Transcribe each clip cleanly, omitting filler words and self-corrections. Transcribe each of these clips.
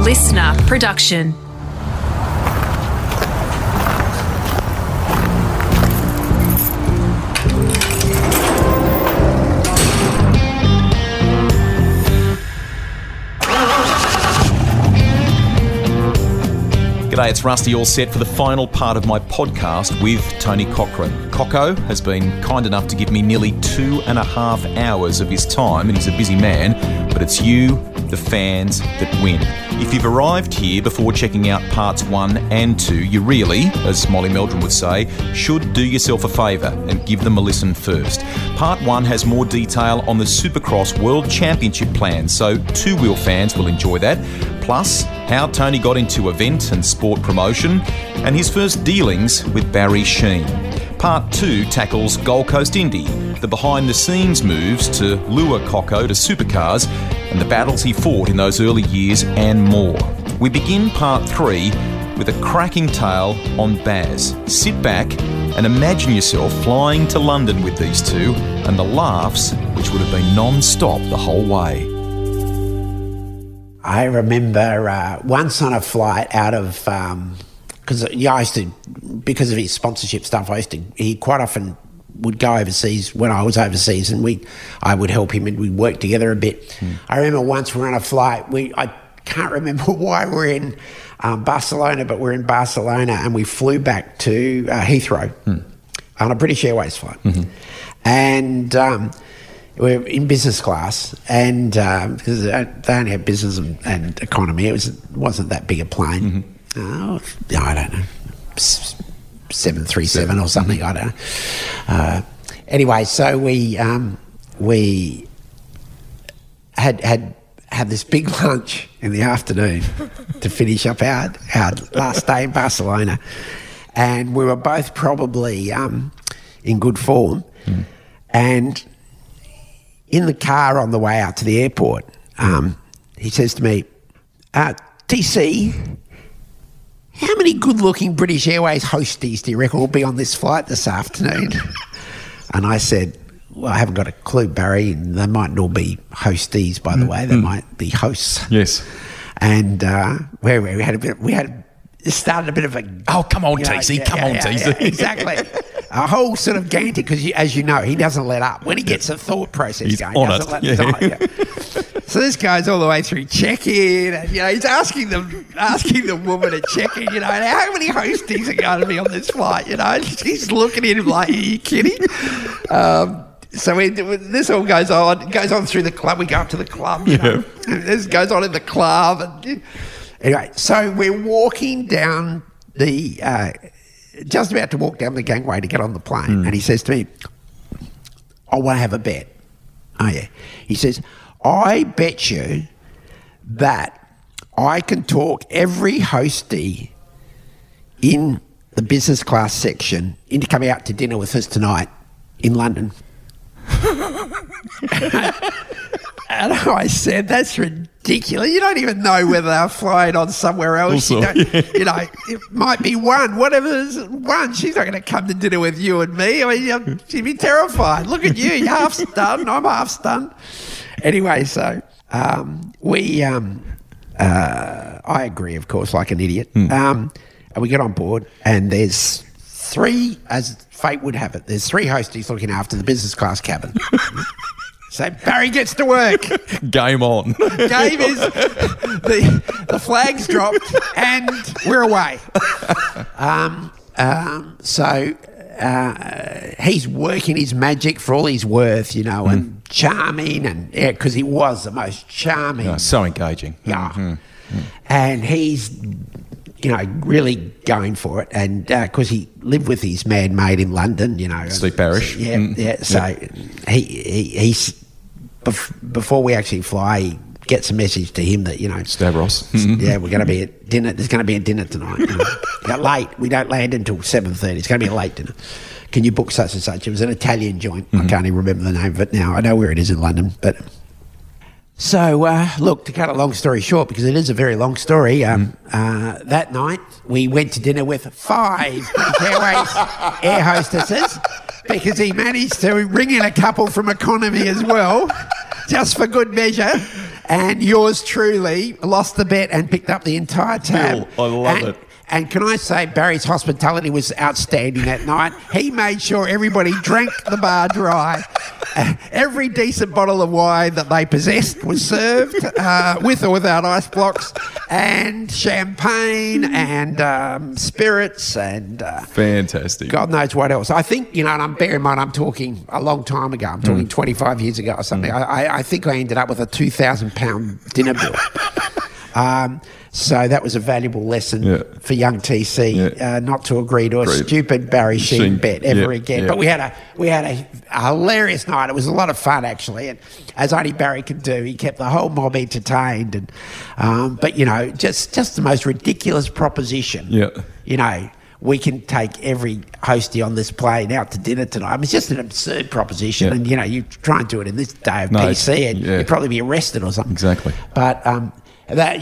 listener production. G'day, it's Rusty, all set for the final part of my podcast with Tony Cochrane. Coco has been kind enough to give me nearly 2.5 hours of his time, and he's a busy man, but it's you, the fans, that win. If you've arrived here before checking out parts 1 and 2, you really, as Molly Meldrum would say, should do yourself a favour and give them a listen first. Part 1 has more detail on the Supercross World Championship plans, so two-wheel fans will enjoy that. Plus, how Tony got into event and sport promotion, and his first dealings with Barry Sheen. Part 2 tackles Gold Coast Indy, the behind-the-scenes moves to lure Coco to Supercars, and the battles he fought in those early years and more. We begin Part 3 with a cracking tale on Baz. Sit back and imagine yourself flying to London with these two, and the laughs, which would have been non-stop the whole way. I remember once on a flight out of, because I used to, because of his sponsorship stuff, he quite often would go overseas when I was overseas, and I would help him and we'd work together a bit. I remember once we were on a flight, I can't remember why we're in Barcelona, but we're in Barcelona and we flew back to Heathrow on a British Airways flight. And we're in business class, and because they only had business and economy, it wasn't that big a plane. I don't know, 737 or something. I don't know. Anyway, so we had this big lunch in the afternoon to finish up our last day in Barcelona, and we were both probably in good form, and in the car on the way out to the airport, he says to me, TC, how many good-looking British Airways hosties do you reckon will be on this flight this afternoon? And I said, well, I haven't got a clue, Barry, and they mightn't all be hosties, by the way. They might be hosts. Yes. And it started a bit of a... Oh, come on, TC, TC. Yeah, exactly. A whole sort of ganty, because as you know, he doesn't let up. When he gets a thought process he's going, on doesn't let it die. So this goes all the way through check-in, and he's asking the woman at check-in, how many hosties are going to be on this flight? She's looking at him like, are you kidding? So this all goes on through the club. We go up to the club, and this goes on in the club. And, anyway, so we're walking down just about to walk down the gangway to get on the plane, and he says to me, I want to have a bet. Oh, yeah. He says, I bet you that I can talk every hostie in the business class section into coming out to dinner with us tonight in London. And I said, that's ridiculous. You don't even know whether they're flying on somewhere else. Also, it might be one. Whatever's one, she's not going to come to dinner with you and me. I mean, she'd be terrified. Look at you. You're half stunned. I'm half stunned. Anyway, so I agree, of course, like an idiot. And we get on board, and there's three, as fate would have it, there's three hosties looking after the business class cabin. So Barry gets to work. Game on. Game is the flag's dropped and we're away. So he's working his magic for all he's worth, and charming, and because he was the most charming. Oh, so engaging. Yeah. And he's really going for it, and because he lived with his man mate in London, Steve Parrish. So he's before we actually fly, he gets a message to him that Stavros. we're going to be at dinner. There's going to be a dinner tonight. Late. We don't land until 7:30. It's going to be a late dinner. Can you book such and such? It was an Italian joint. I can't even remember the name of it now. I know where it is in London, but. So, look, to cut a long story short, because it is a very long story, that night we went to dinner with 5 British Airways air hostesses, because he managed to ring in a couple from economy as well, just for good measure. And yours truly lost the bet and picked up the entire tab. Bill, I love it. And can I say Barry's hospitality was outstanding that night. He made sure everybody drank the bar dry. Every decent bottle of wine that they possessed was served, with or without ice blocks, and champagne and spirits and... Fantastic. God knows what else. I think, and I'm bear in mind, I'm talking a long time ago. I'm talking 25 years ago or something. I think I ended up with a £2,000 dinner bill. So that was a valuable lesson for young TC not to agree to a stupid Barry Sheen bet ever again. Yeah. But we had a hilarious night. It was a lot of fun actually, and as only Barry could do, he kept the whole mob entertained. And but just the most ridiculous proposition. Yeah. We can take every hostie on this plane out to dinner tonight. I mean, it's just an absurd proposition, and you try and do it in this day of PC, and you'd probably be arrested or something. Exactly. But that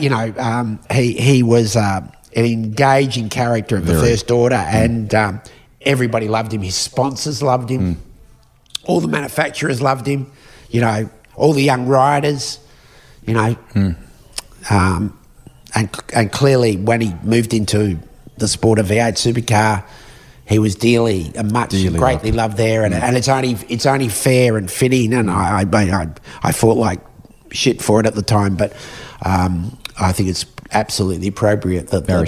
he was an engaging character of the First Order, and everybody loved him. His sponsors loved him. All the manufacturers loved him. All the young riders. And clearly when he moved into the sport of V8 supercar, he was dearly greatly loved there, and it's only fair and fitting. And I fought like shit for it at the time, but I think it's absolutely appropriate that Barry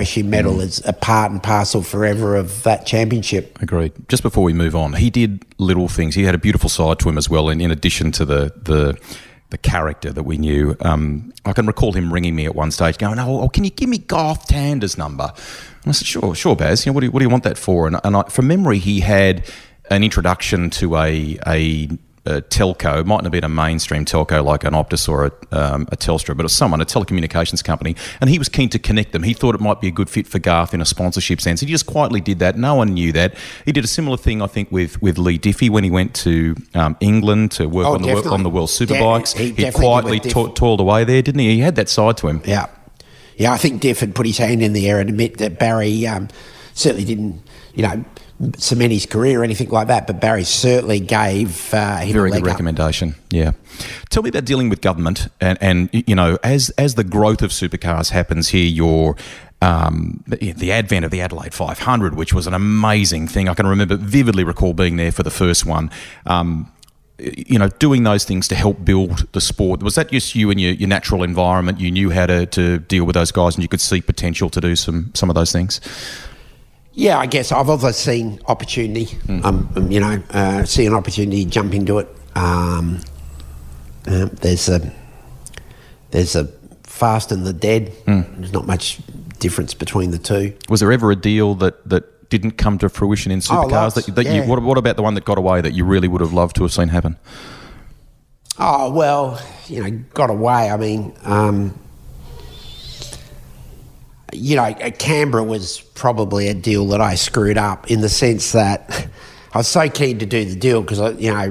Sheen medal is a part and parcel forever of that championship. Agreed. Just before we move on, he did little things. He had a beautiful side to him as well, in addition to the character that we knew. I can recall him ringing me at one stage going, oh, can you give me Garth Tander's number? And I said, sure, Baz. What do you want that for? And from memory, he had an introduction to a telco. It mightn't have been a mainstream telco like an Optus or a Telstra, but it was a telecommunications company, and he was keen to connect them. He thought it might be a good fit for Garth in a sponsorship sense. He just quietly did that. No one knew that. He did a similar thing, I think, with Lee Diffie when he went to England to work on the World Superbikes. He quietly toiled away there, didn't he? He had that side to him. Yeah. I think Diff had put his hand in the air and admit that Barry certainly didn't, cement his career or anything like that, but Barry certainly gave him very good recommendation. Yeah. Tell me about dealing with government and as the growth of supercars happens here, the advent of the Adelaide 500, which was an amazing thing. I can vividly recall being there for the first one. Doing those things to help build the sport. Was that just you and your natural environment? You knew how to deal with those guys, and you could see potential to do some of those things? Yeah, I guess I've also seen opportunity. See an opportunity, jump into it. There's a fast and the dead. There's not much difference between the two. Was there ever a deal that didn't come to fruition in supercars? What about the one that got away that you really would have loved to have seen happen? Oh well, got away. I mean. Canberra was probably a deal that I screwed up in the sense that I was so keen to do the deal because,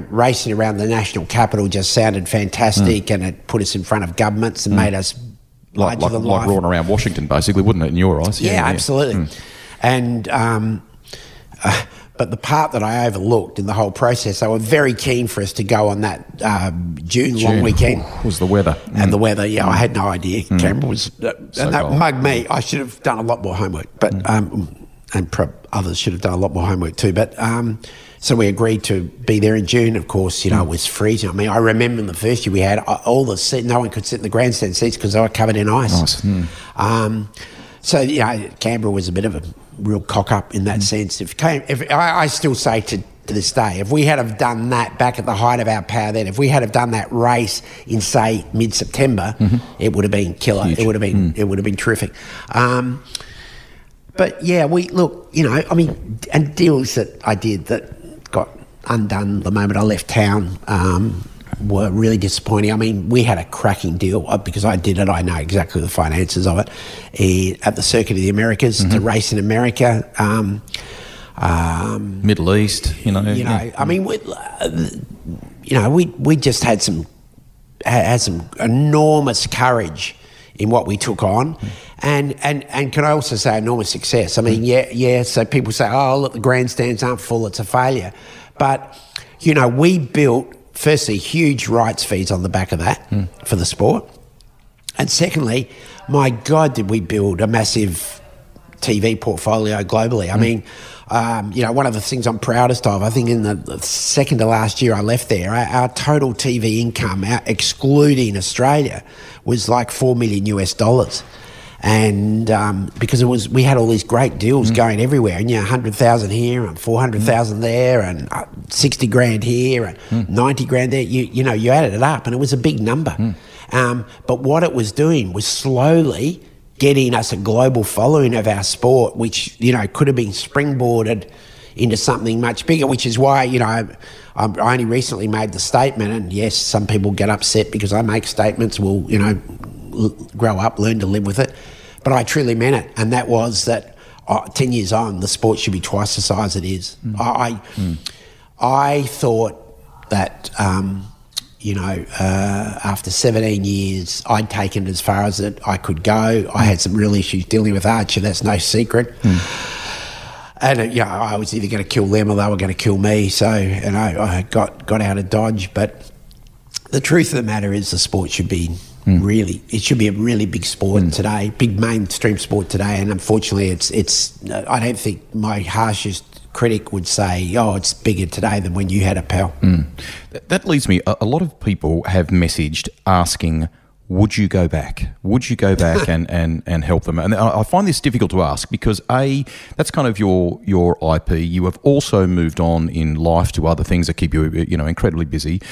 racing around the national capital just sounded fantastic and it put us in front of governments and made us like rolling around Washington, basically, wouldn't it, in your eyes? Yeah, absolutely. And but the part that I overlooked in the whole process, they were very keen for us to go on that June long weekend. Was the weather. And the weather, I had no idea. Canberra was... and that mugged me. I should have done a lot more homework. But and others should have done a lot more homework too. But so we agreed to be there in June. Of course, it was freezing. I mean, I remember in the first year we had all the seats... No one could sit in the grandstand seats because they were covered in ice. So, Canberra was a bit of a real cock-up in that sense. I still say to this day, if we had have done that back at the height of our power then, if we had have done that race in, say, mid-September, it would have been killer. Huge. It would have been terrific. But, yeah, and deals that I did that got undone the moment I left town were really disappointing. I mean, we had a cracking deal because I did it. I know exactly the finances of it. At the Circuit of the Americas to race in America, Middle East. I mean, we just had some enormous courage in what we took on, and can I also say enormous success. I mean, So people say, "Oh, look, the grandstands aren't full; it's a failure," but we built firstly, huge rights fees on the back of that for the sport. And secondly, my God, did we build a massive TV portfolio globally. I mean, one of the things I'm proudest of, I think in the second to last year I left there, our total TV income, excluding Australia, was like $4 million US. And because we had all these great deals going everywhere, and 100,000 here and 400,000 there, and 60 grand here and 90 grand there. You added it up, and it was a big number. But what it was doing was slowly getting us a global following of our sport, which could have been springboarded into something much bigger. Which is why I only recently made the statement, and yes, some people get upset because I make statements. Well, grow up, learn to live with it. But I truly meant it, and that was that 10 years on, the sport should be twice the size it is. I thought that, after 17 years, I'd taken it as far as I could go. I had some real issues dealing with Archer, that's no secret. And, I was either going to kill them or they were going to kill me. So, I got out of Dodge. But the truth of the matter is the sport should be it should be a really big sport today, big mainstream sport today. And unfortunately, it's I don't think my harshest critic would say, it's bigger today than when you had a pal. That leads me, a lot of people have messaged asking, would you go back? Would you go back and help them? And I find this difficult to ask because that's kind of your IP. You have also moved on in life to other things that keep you incredibly busy.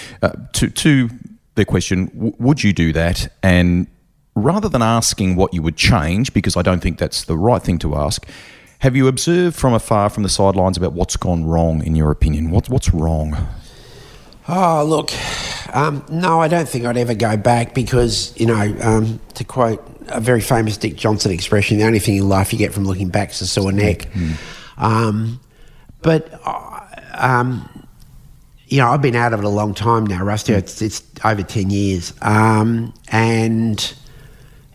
To their question, would you do that? And rather than asking what you would change, because I don't think that's the right thing to ask, have you observed from afar, from the sidelines, about what's gone wrong in your opinion? What's wrong? Oh, look, no, I don't think I'd ever go back because, to quote a very famous Dick Johnson expression, the only thing in life you get from looking back is a sore neck. I've been out of it a long time now, Rusty. It's over 10 years.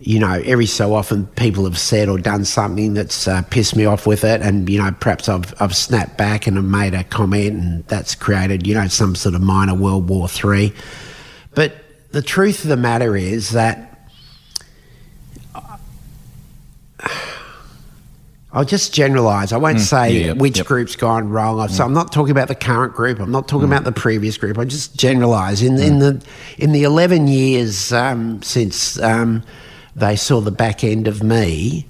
Every so often people have said or done something that's pissed me off with it, and perhaps I've snapped back and I've made a comment, and that's created some sort of minor World War III. But the truth of the matter is that I'll just generalise. I won't say which group's gone wrong. So I'm not talking about the current group. I'm not talking about the previous group. I just generalise. In the 11 years since they saw the back end of me,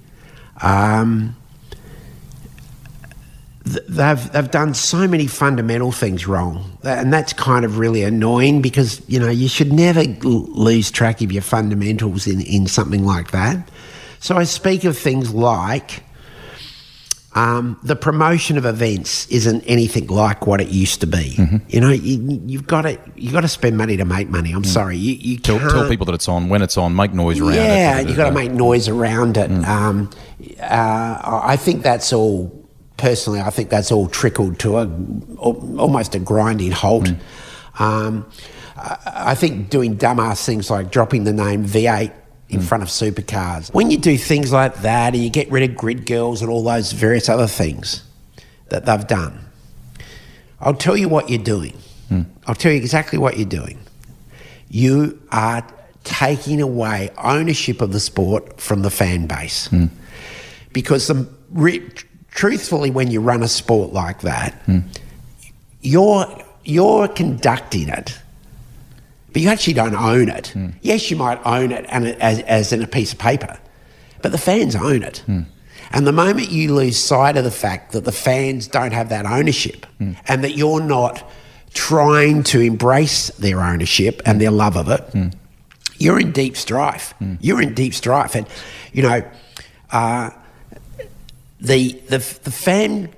they've done so many fundamental things wrong, and that's kind of really annoying because you should never lose track of your fundamentals in something like that. So I speak of things like the promotion of events isn't anything like what it used to be. You've got to spend money to make money. I'm sorry, you can't tell people that it's on when it's on. Make noise around it. Yeah, you've got to make noise around it. I think that's all. Personally, I think that's all trickled to almost a grinding halt. I think doing dumbass things like dropping the name V8 in front of Supercars. When you do things like that and you get rid of grid girls and all those various other things that they've done, I'll tell you what you're doing. I'll tell you exactly what you're doing. You are taking away ownership of the sport from the fan base. Because truthfully, when you run a sport like that, you're conducting it, but you actually don't own it. Yes, you might own it as in a piece of paper, but the fans own it. And the moment you lose sight of the fact that the fans don't have that ownership and that you're not trying to embrace their ownership and their love of it, you're in deep strife. You're in deep strife. And, the fan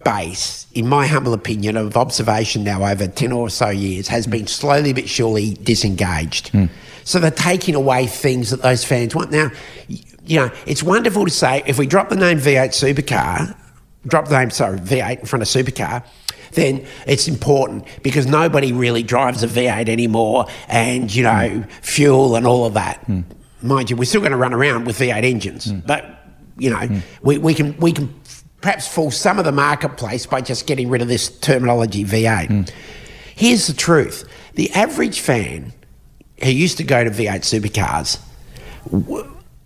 base, in my humble opinion, of observation now over 10 or so years, has been slowly but surely disengaged. So they're taking away things that those fans want. Now, it's wonderful to say if we drop the name V8 V8 in front of Supercar, then it's important because nobody really drives a V8 anymore and, fuel and all of that. Mind you, we're still going to run around with V8 engines, but, we can perhaps fool some of the marketplace by just getting rid of this terminology V8. Here's the truth. The average fan who used to go to V8 Supercars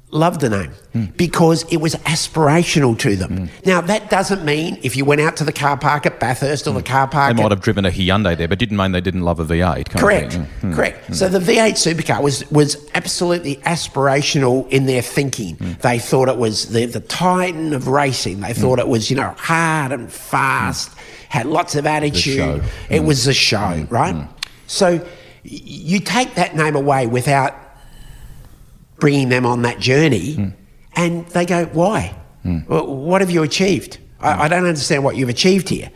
loved the name because it was aspirational to them. Now, that doesn't mean if you went out to the car park at Bathurst or the car park... They might have driven a Hyundai there, but didn't mean they didn't love a V8. Correct. So the V8 Supercar was absolutely aspirational in their thinking. They thought it was the titan of racing. They thought it was, hard and fast, had lots of attitude. It was the show, right? So you take that name away without bringing them on that journey, and they go, why? Well, what have you achieved? I don't understand what you've achieved here.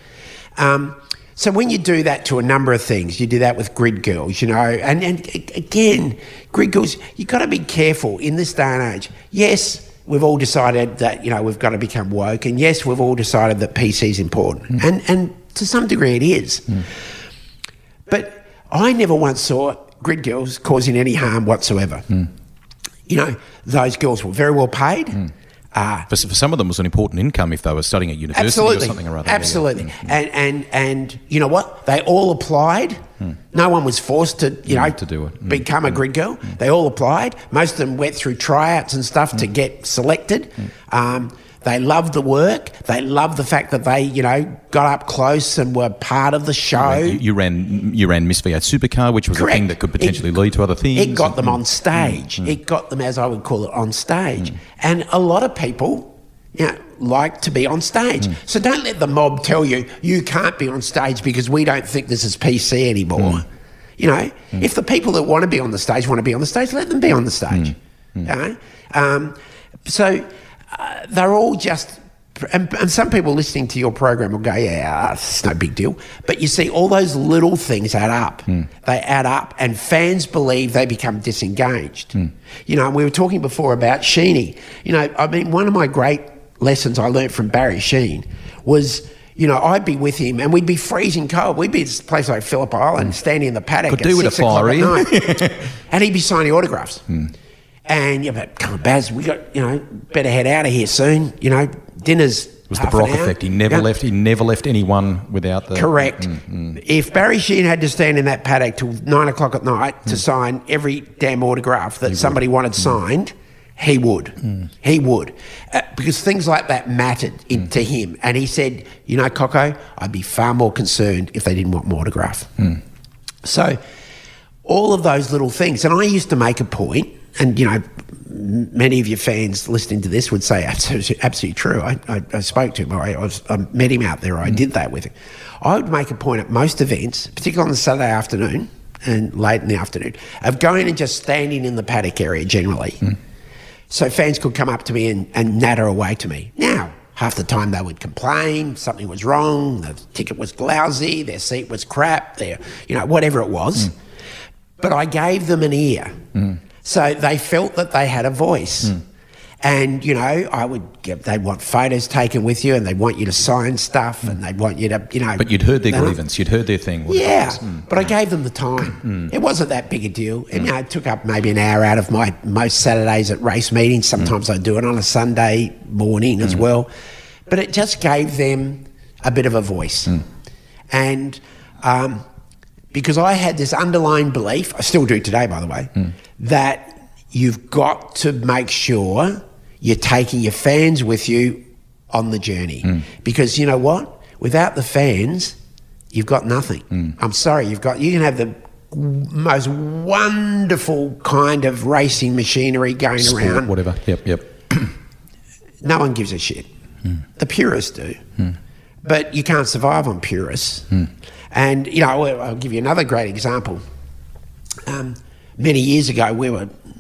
So when you do that to a number of things, you do that with grid girls, and again, grid girls, you've got to be careful in this day and age. Yes, we've all decided that, we've got to become woke, and yes, we've all decided that PC is important, and to some degree it is. But I never once saw grid girls causing any harm whatsoever. Those girls were very well paid. For some of them, it was an important income if they were studying at university or something or other. Absolutely. And you know what? They all applied. No one was forced to, to do it. Become a grid girl. They all applied. Most of them went through tryouts and stuff to get selected. They loved the work. They loved the fact that they, got up close and were part of the show. You ran Miss V8 Supercar, which was a thing that could potentially lead to other things. It got them on stage. It got them, as I would call it, on stage. And a lot of people, like to be on stage. So don't let the mob tell you, you can't be on stage because we don't think this is PC anymore. If the people that want to be on the stage want to be on the stage, let them be on the stage. So they're all just... And some people listening to your program will go, yeah, it's no big deal. But you see, all those little things add up. They add up, and fans believe they become disengaged. And we were talking before about Sheeny. One of my great lessons I learnt from Barry Sheen was, I'd be with him and we'd be freezing cold. We'd be at a place like Phillip Island, standing in the paddock at 6 o'clock at night. And he'd be signing autographs. And but come on, Baz, we got better head out of here soon. Dinner's it was the Brock effect. He never left. He never left anyone without the correct. If Barry Sheen had to stand in that paddock till 9 o'clock at night to sign every damn autograph that somebody wanted signed, he would. He would, because things like that mattered to him. And he said, Coco, I'd be far more concerned if they didn't want my autograph. So all of those little things, and I used to make a point. And, many of your fans listening to this would say, absolutely true. I spoke to him. I met him out there. I did that with him. I would make a point at most events, particularly on the Saturday afternoon and late in the afternoon, of going and just standing in the paddock area generally. So fans could come up to me and natter away to me. Now, half the time they would complain, something was wrong, the ticket was lousy, their seat was crap, whatever it was. But I gave them an ear. So they felt that they had a voice. And, they'd want photos taken with you and they'd want you to sign stuff and they'd want you to, But you'd heard their grievance, you'd heard their thing. But I gave them the time. It wasn't that big a deal. And, it took up maybe an hour out of my most Saturdays at race meetings. Sometimes I do it on a Sunday morning as well. But it just gave them a bit of a voice. And because I had this underlying belief, I still do today, by the way, that you've got to make sure you're taking your fans with you on the journey. Because you know what? Without the fans, you've got nothing. I'm sorry, you can have the most wonderful kind of racing machinery going Sport, around. Whatever, yep. No one gives a shit. The purists do. But you can't survive on purists. And, I'll give you another great example. Many years ago,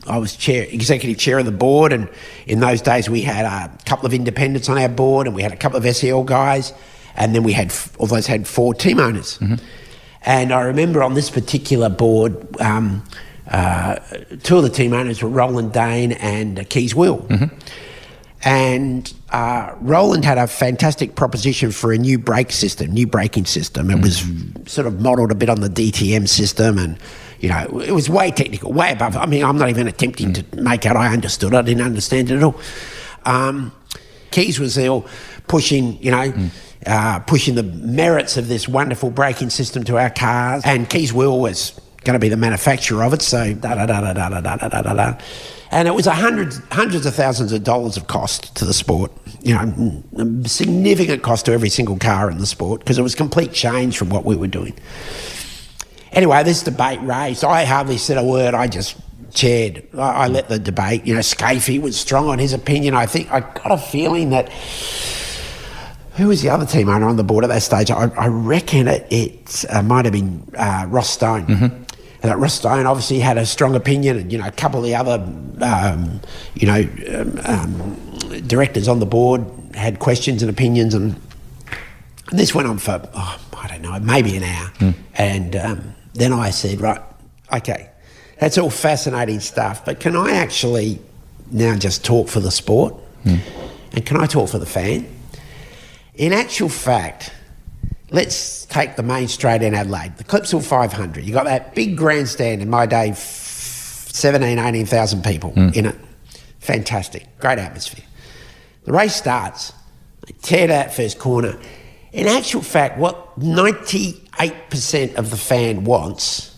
I was executive chair of the board, and in those days we had a couple of independents on our board, and we had a couple of SEL guys, and then we had all those had 4 team owners. And I remember on this particular board, 2 of the team owners were Roland Dane and Keys Will. And Roland had a fantastic proposition for a new braking system. It was sort of modelled a bit on the DTM system, and it was way technical, way above. I mean, I'm not even attempting to make out I understood. I didn't understand it at all. Keys was there pushing, pushing the merits of this wonderful braking system to our cars. And Keys Will was going to be the manufacturer of it, so da-da-da-da-da-da-da-da-da. And it was hundreds of thousands of dollars of cost to the sport, you know, a significant cost to every single car in the sport, because it was complete change from what we were doing. Anyway, this debate raged. I hardly said a word. I just chaired. I let the debate. You know, Scafie was strong on his opinion. I think I got a feeling that, who was the other team owner on the board at that stage? I reckon it might have been Ross Stone. Mm-hmm. And that Ross Stone obviously had a strong opinion, and, you know, a couple of the other, directors on the board had questions and opinions, and this went on for, I don't know, maybe an hour. Mm. And then I said, right, okay, that's all fascinating stuff, but can I actually now just talk for the sport? Mm. And can I talk for the fan? In actual fact, let's take the main straight in Adelaide, the Clipsal 500. You got that big grandstand, in my day, 18,000 people in it. Fantastic, great atmosphere. The race starts, they tear that first corner. In actual fact, what 98% of the fan wants,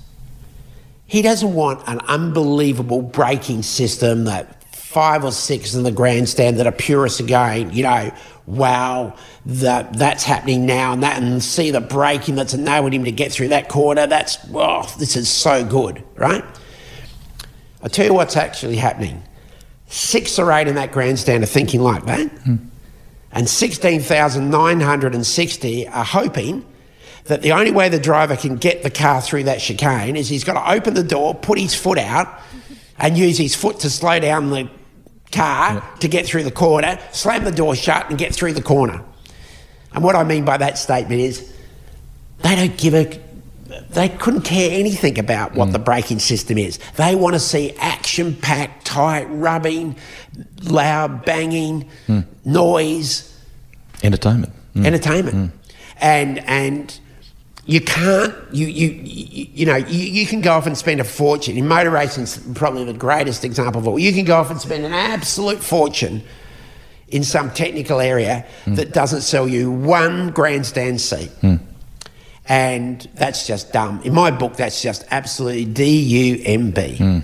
he doesn't want an unbelievable braking system that 5 or 6 in the grandstand that are purists are going, you know, wow, that's happening now, and see the braking that's enabled him to get through that corner. This is so good, right? I'll tell you what's actually happening. 6 or 8 in that grandstand are thinking like that, and 16,960 are hoping that the only way the driver can get the car through that chicane is he's got to open the door, put his foot out, and use his foot to slow down the car to get through the corner, slam the door shut and get through the corner. And what I mean by that statement is they couldn't care anything about what the braking system is. They want to see action-packed, tight rubbing, loud banging, noise. Entertainment. And you can't, you can go off and spend a fortune. In motor racing's probably the greatest example of all. You can go off and spend an absolute fortune in some technical area that doesn't sell you one grandstand seat. And that's just dumb. In my book, that's just absolutely D-U-M-B.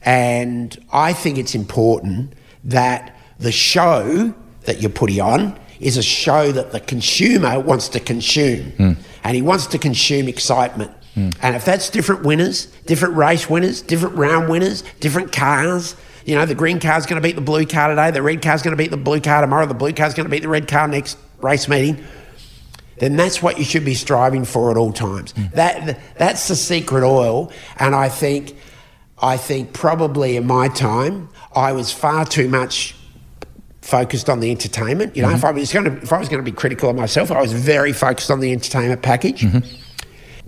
And I think it's important that the show that you're putting on is a show that the consumer wants to consume. And he wants to consume excitement. And if that's different winners, different race winners, different round winners, different cars, you know, the green car's going to beat the blue car today, the red car's going to beat the blue car tomorrow, the blue car's going to beat the red car next race meeting, then that's what you should be striving for at all times. That's the secret oil. And I think probably in my time, I was far too much focused on the entertainment. You know, if I was going to be critical of myself, I was very focused on the entertainment package.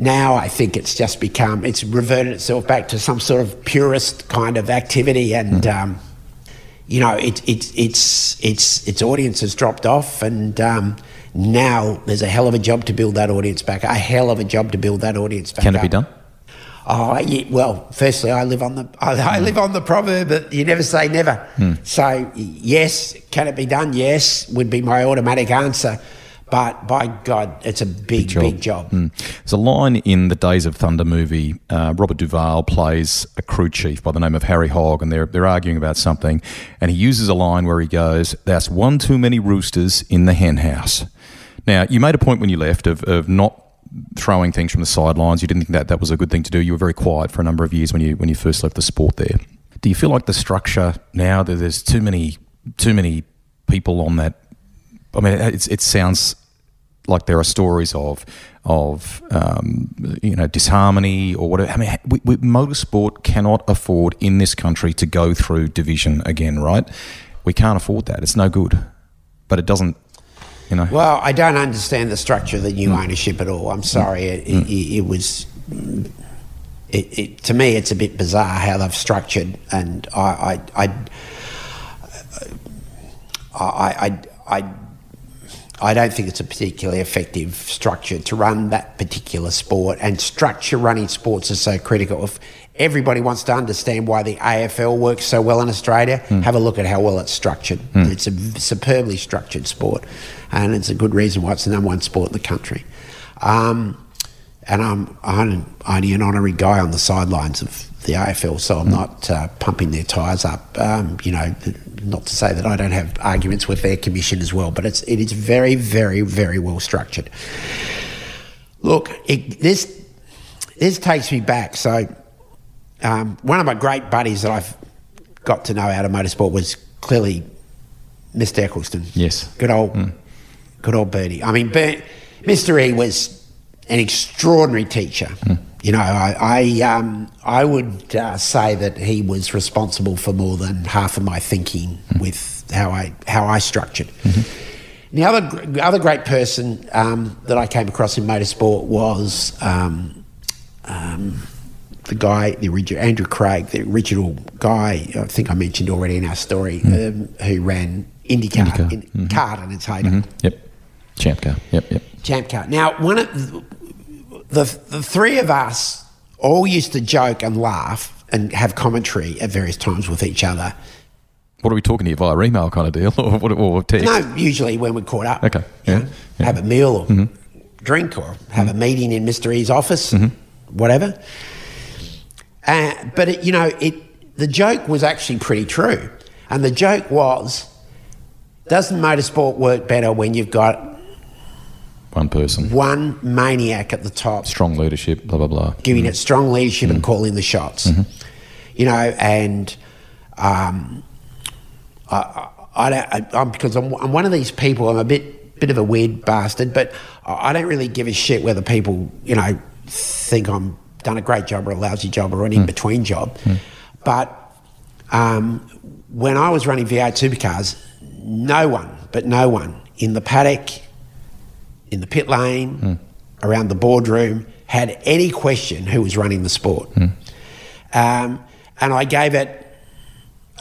Now I think it's just it's reverted itself back to some sort of purist kind of activity, and you know, its audience has dropped off, and now there's a hell of a job to build that audience back. Can it be done? Oh, yeah, well, firstly, I live on the proverb that you never say never. So, yes, can it be done? Yes, would be my automatic answer. But by God, it's a big job. There's a line in the Days of Thunder movie. Robert Duvall plays a crew chief by the name of Harry Hogg, and they're arguing about something. And he uses a line where he goes, "That's one too many roosters in the hen house." Now, you made a point when you left of not throwing things from the sidelines. You didn't think that was a good thing to do. You were very quiet for a number of years when you first left the sport there. Do you feel like the structure now, that there's too many people on that? I mean, it sounds like there are stories of disharmony or whatever. I mean, motorsport cannot afford in this country to go through division again, right? We can't afford that. It's no good. But it doesn't, you know. Well, I don't understand the structure of the new ownership at all. I'm sorry. It was... to me, it's a bit bizarre how they've structured, and I don't think it's a particularly effective structure to run that particular sport, and structure running sports is so critical. If everybody wants to understand why the AFL works so well in Australia. Have a look at how well it's structured. It's a superbly structured sport, and it's a good reason why it's the number one sport in the country. And I'm only an honorary guy on the sidelines of the AFL, so I'm not pumping their tyres up. Not to say that I don't have arguments with their commission as well, but it is very, very, very well structured. Look, this takes me back. So one of my great buddies that I've got to know out of motorsport was clearly Mr. Eccleston. Yes. Good old Bertie. I mean, Mr. E was an extraordinary teacher. You know, I would say that he was responsible for more than half of my thinking with how I structured. The other great person that I came across in motorsport was the guy, the original Andrew Craig, the original guy. I think I mentioned already in our story, who ran IndyCar in kart in its heyday. Yep, Champ Car. Yep. Champ Car. Now, one of the three of us all used to joke and laugh and have commentary at various times with each other. What are we talking here, via email kind of deal or text? No, usually when we're caught up. Okay, yeah. Have a meal or drink or have a meeting in Mr. E's office, whatever. But the joke was actually pretty true. And the joke was, doesn't motorsport work better when you've got one person, one maniac at the top, strong leadership, blah blah blah, giving it strong leadership and calling the shots, and I'm because I'm one of these people. I'm a bit of a weird bastard, but I don't really give a shit whether people think I'm done a great job or a lousy job or an in between job. But when I was running V8 Supercars, no one in the paddock, in the pit lane, around the boardroom, had any question who was running the sport. And I gave it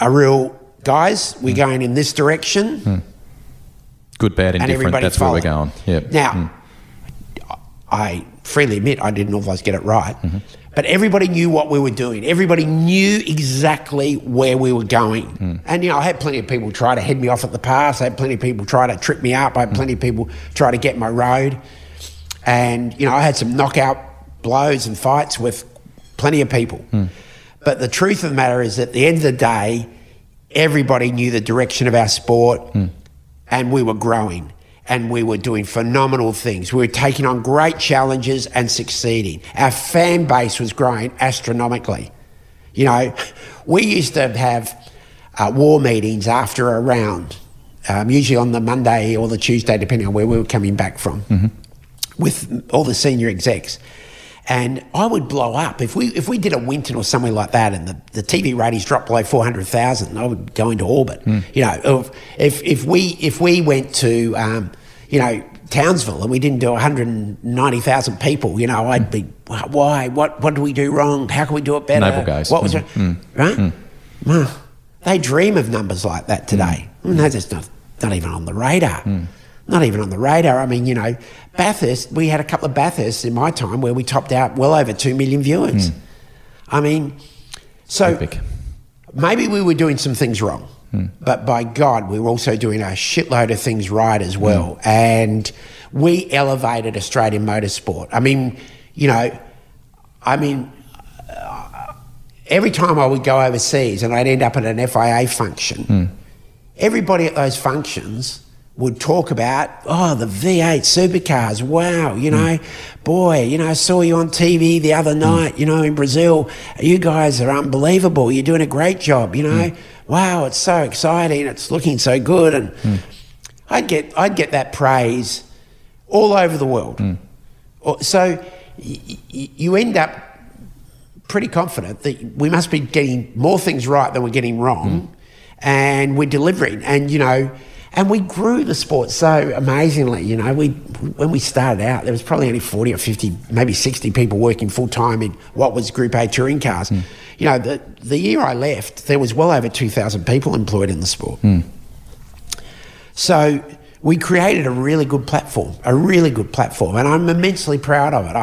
a real, guys, we're going in this direction. Good, bad, indifferent, that's where we're going. Yep. Now, I freely admit I didn't always get it right, but everybody knew what we were doing. Everybody knew exactly where we were going. And, I had plenty of people try to head me off at the pass. I had plenty of people try to trip me up. I had plenty of people try to get my road. And, I had some knockout blows and fights with plenty of people. But the truth of the matter is, at the end of the day, everybody knew the direction of our sport and we were growing. And we were doing phenomenal things. We were taking on great challenges and succeeding. Our fan base was growing astronomically. We used to have war meetings after a round, usually on the Monday or the Tuesday, depending on where we were coming back from, with all the senior execs. And I would blow up. If we did a Winton or somewhere like that and the TV ratings dropped below 400,000, I would go into orbit. If we went to Townsville and we didn't do 190,000 people, I'd be, why? What do we do wrong? How can we do it better? Naval guys. What was it? Right? Well, they dream of numbers like that today. No, that's not even on the radar. Not even on the radar. I mean, Bathurst, we had a couple of Bathursts in my time where we topped out well over 2 million viewers. I mean, so epic. Maybe we were doing some things wrong, but by God, we were also doing a shitload of things right as well. And we elevated Australian motorsport. I mean, every time I would go overseas and I'd end up at an FIA function, everybody at those functions would talk about, the V8 Supercars, wow, boy, I saw you on TV the other night, in Brazil, you guys are unbelievable, you're doing a great job, wow, it's so exciting, it's looking so good, and I'd get that praise all over the world. So you end up pretty confident that we must be getting more things right than we're getting wrong, and we're delivering, and we grew the sport so amazingly. When we started out, there was probably only 40 or 50, maybe 60 people working full-time in what was Group A touring cars. The year I left, there was well over 2,000 people employed in the sport. So we created a really good platform, and I'm immensely proud of it.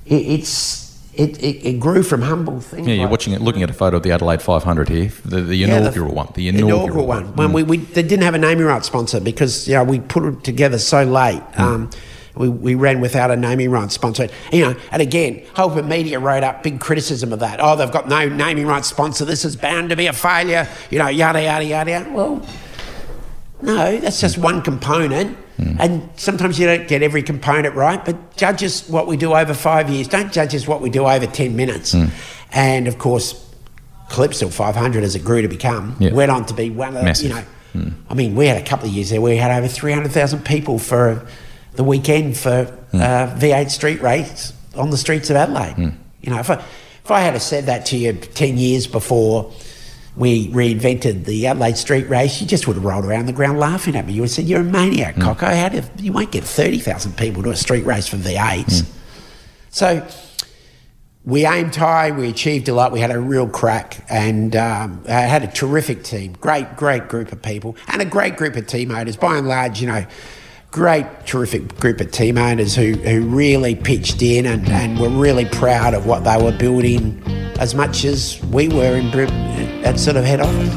it grew from humble things. Yeah, you're watching it, looking at a photo of the Adelaide 500 here, the inaugural one. The inaugural one. When they didn't have a naming rights sponsor because we put it together so late. We ran without a naming rights sponsor. And again, Open Media wrote up big criticism of that. Oh, they've got no naming rights sponsor. This is bound to be a failure. Yada yada yada. Well, no, that's just one component. And sometimes you don't get every component right, but judge us what we do over 5 years. Don't judge us what we do over 10 minutes. And, of course, Calypso 500, as it grew to become, went on to be one of the, I mean, we had a couple of years there where we had over 300,000 people for the weekend for V8 street race on the streets of Adelaide. If I had said that to you 10 years before we reinvented the Adelaide street race, you just would have rolled around the ground laughing at me. You would have said, you're a maniac, Cocko. You won't get 30,000 people to a street race for V8s. So we aimed high, we achieved a lot, we had a real crack, and had a terrific team, great group of people, and a great group of team owners. By and large, great, terrific group of team owners who really pitched in and were really proud of what they were building as much as we were at sort of head office.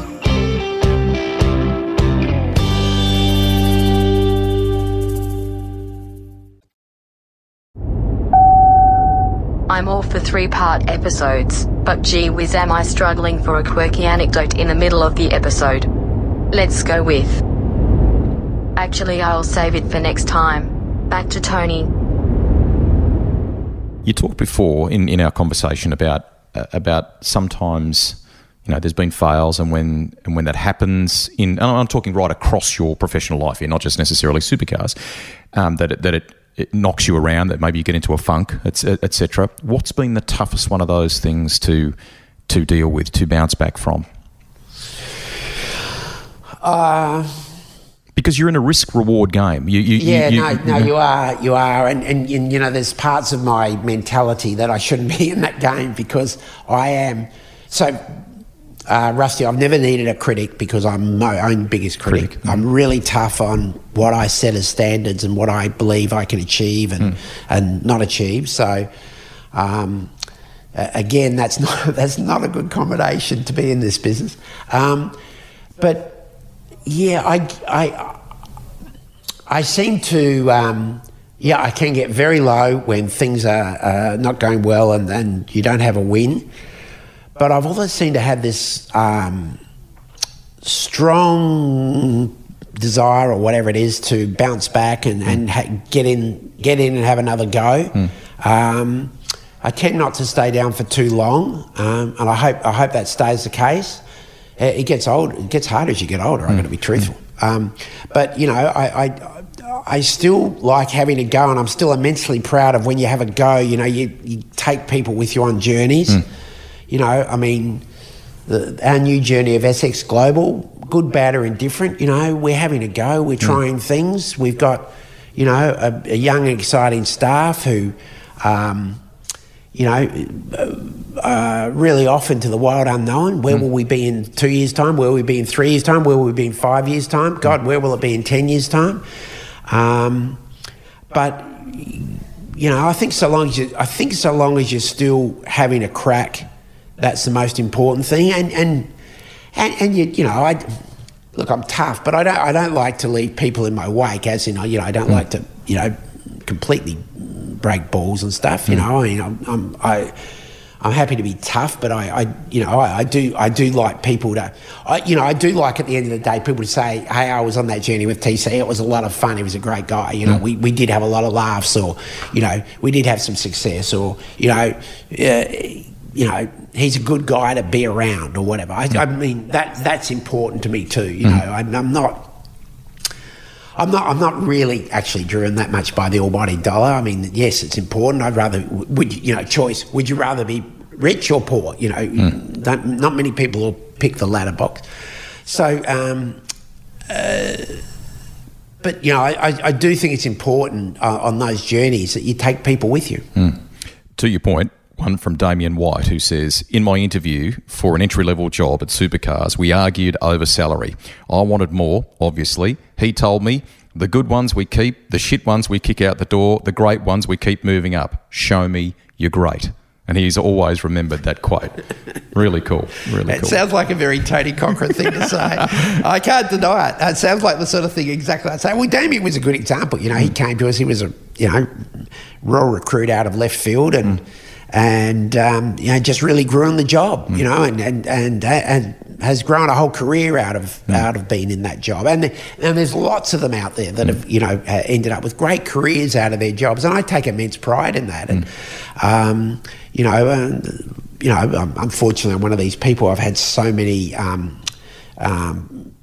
I'm all for 3-part episodes, but gee whiz am I struggling for a quirky anecdote in the middle of the episode. Let's go with... Actually, I'll save it for next time. Back to Tony. You talked before in our conversation about sometimes, there's been fails, and when that happens, and I'm talking right across your professional life here, not just necessarily supercars, that it knocks you around, that maybe you get into a funk, etc. What's been the toughest one of those things to deal with, to bounce back from? Because you're in a risk-reward game. You are. And there's parts of my mentality that I shouldn't be in that game because I am. So, Rusty, I've never needed a critic because I'm my own biggest critic. I'm really tough on what I set as standards and what I believe I can achieve and not achieve. So, again, that's not a good combination to be in this business. But yeah, I seem to, I can get very low when things are not going well and you don't have a win. But I've always seemed to have this strong desire or whatever it is to bounce back and get in and have another go. I tend not to stay down for too long, and I hope that stays the case. It gets harder as you get older. I'm going to be truthful, but I still like having a go, and I'm still immensely proud of when you have a go. You take people with you on journeys. I mean, our new journey of SX Global, good, bad, or indifferent. We're having a go. We're trying things. We've got, a young, exciting staff who. Really off into the wild unknown. Where will we be in 2 years' time? Where will we be in 3 years' time? Where will we be in 5 years' time? God, where will it be in 10 years' time? But I think so long as you're still having a crack, that's the most important thing. Look, I'm tough, but I don't like to leave people in my wake. As in, I don't like to completely break balls and stuff. I'm happy to be tough, but I do like people to, I do like at the end of the day people to say, hey, I was on that journey with TC. It was a lot of fun. He was a great guy. We did have a lot of laughs, or we did have some success, or he's a good guy to be around, or whatever. I mean that's important to me too. I'm not really actually driven that much by the almighty dollar. I mean, yes, it's important. I'd rather, choice. Would you rather be rich or poor? Not many people will pick the latter box. So, but I do think it's important on those journeys that you take people with you. To your point, one from Damien White, who says, in my interview for an entry-level job at Supercars, we argued over salary. I wanted more, obviously. He told me, the good ones we keep, the shit ones we kick out the door, the great ones we keep moving up. Show me you're great. And he's always remembered that quote. Really cool. Really cool. It sounds like a very Tony Cochrane thing to say. I can't deny it. It sounds like the sort of thing exactly I'd say. Well, Damien was a good example. You know, he came to us. He was a, you know, raw recruit out of left field and you know, just really grew in the job, you know, and has grown a whole career out of being in that job. And there's lots of them out there that have, you know, ended up with great careers out of their jobs. And I take immense pride in that. And, you know, unfortunately, I'm one of these people. I've had so many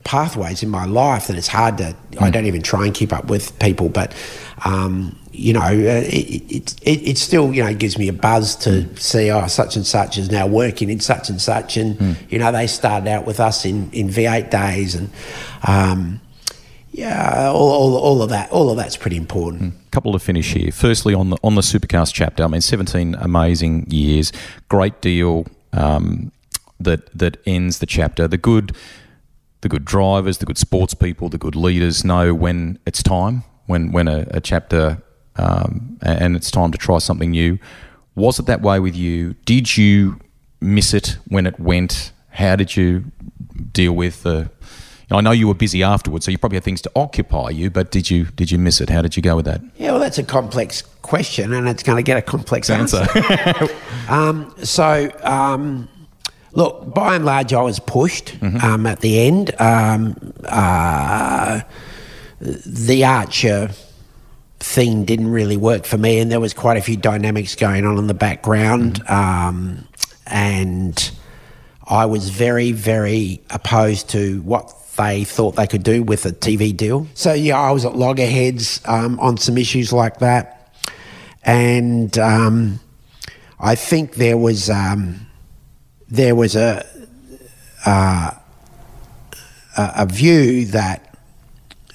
pathways in my life that it's hard to, I don't even try and keep up with people, but, you know, it still, you know, gives me a buzz to see, such and such is now working in such and such. And, you know, they started out with us in V8 days and, yeah, all of that's pretty important. Couple to finish here. Firstly, on the Supercars chapter, I mean, 17 amazing years, great deal that ends the chapter. The good drivers, the good sports people, the good leaders know when it's time, when a chapter and it's time to try something new. Was it that way with you? Did you miss it when it went? How did you deal with the? I know you were busy afterwards, so you probably had things to occupy you, but did you miss it? How did you go with that? Yeah, well, that's a complex question, and it's going to get a complex answer. Look, by and large, I was pushed at the end. The Archer thing didn't really work for me, and there was quite a few dynamics going on in the background, and I was very, very opposed to what they thought they could do with a TV deal. So, yeah, I was at loggerheads on some issues like that. And I think there was a view that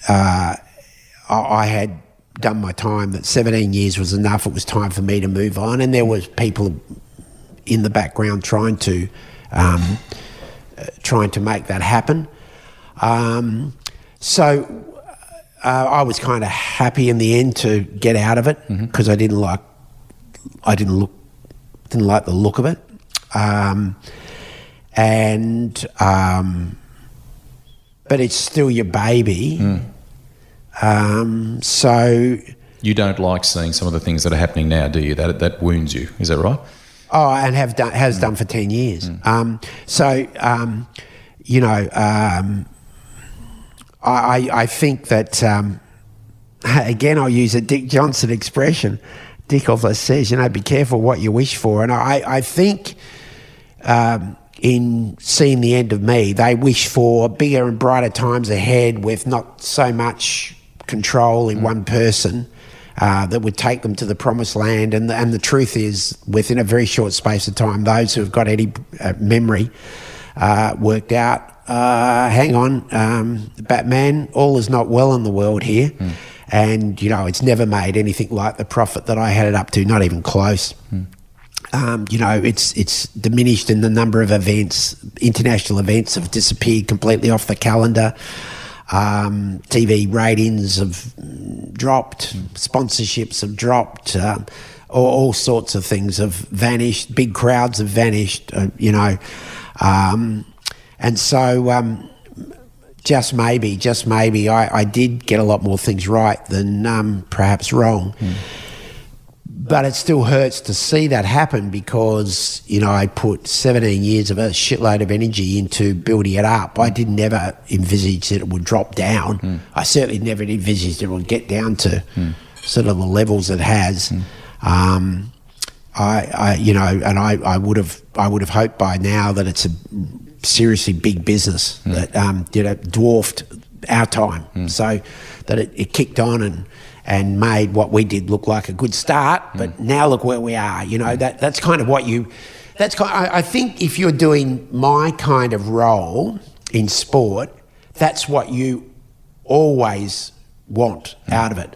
I had done my time, that 17 years was enough. It was time for me to move on. And there was people in the background trying to make that happen. So I was kind of happy in the end to get out of it because I didn't like the look of it. But it's still your baby. So you don't like seeing some of the things that are happening now, do you? That wounds you. Is that right? Oh, and has done for 10 years. You know, I think that, again, I'll use a Dick Johnson expression. Dick always says, you know, be careful what you wish for. And I think in seeing the end of me, they wish for bigger and brighter times ahead with not so much control in one person that would take them to the promised land. And the truth is, within a very short space of time, those who have got any memory worked out, hang on, Batman, all is not well in the world here. And, you know, it's never made anything like the profit that I had it up to, not even close. You know, it's diminished in the number of events. International events have disappeared completely off the calendar. TV ratings have dropped. Sponsorships have dropped. All sorts of things have vanished. Big crowds have vanished, you know. And so just maybe I did get a lot more things right than perhaps wrong. But it still hurts to see that happen because, you know, I put 17 years of a shitload of energy into building it up. I did never envisage that it would drop down. I certainly never envisaged it would get down to sort of the levels it has. You know, and I would have hoped by now that it's a seriously big business that you know, dwarfed our time, so that it kicked on and made what we did look like a good start. But now look where we are. You know, that's kind of what you. I think if you're doing my kind of role in sport, that's what you always want out of it.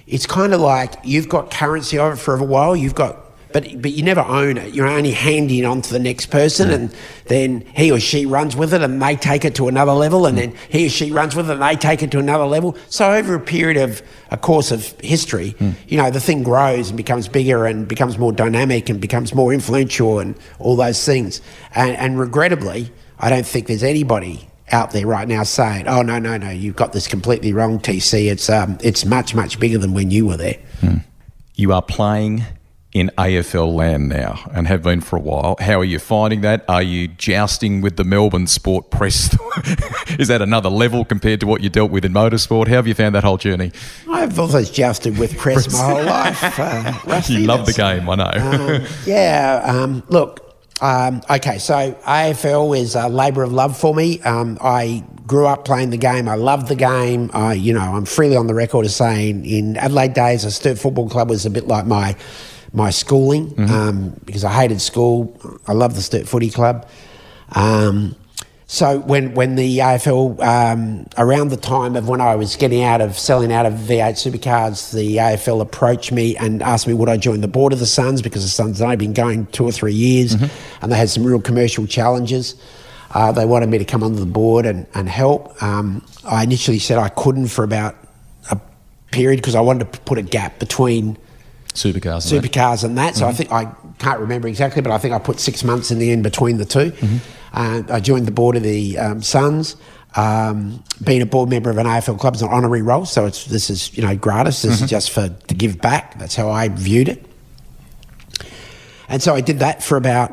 It's kind of like you've got currency of it for a while. You've got but you never own it. You're only handing on to the next person, and then he or she runs with it and they take it to another level, and then he or she runs with it and they take it to another level. So over a course of history, the thing grows and becomes bigger and becomes more dynamic and becomes more influential and all those things. And regrettably, I don't think there's anybody out there right now saying, "Oh no, you've got this completely wrong, TC. It's much, much bigger than when you were there." You are playing in AFL land now and have been for a while. How are you finding that? Are you jousting with the Melbourne sport press? Is that another level compared to what you dealt with in motorsport? How have you found that whole journey? I've always jousted with press my whole life. Rusty, you love the game, I know. Look, okay, so AFL is a labour of love for me. I grew up playing the game. I love the game. I'm freely on the record as saying in Adelaide days, a Sturt Football Club was a bit like my schooling, because I hated school. I love the Sturt Footy Club. So when the AFL, around the time of when I was selling out of V8 Supercars, the AFL approached me and asked me would I join the board of the Suns, because the Suns had only been going 2 or 3 years, and they had some real commercial challenges. They wanted me to come onto the board and help. I initially said I couldn't for about a period because I wanted to put a gap between Supercars and that. So I think, I can't remember exactly, but I think I put 6 months in the end between the two. I joined the board of the Suns. Being a board member of an AFL club is an honorary role, so this is gratis. This is just to give back. That's how I viewed it. And so I did that for about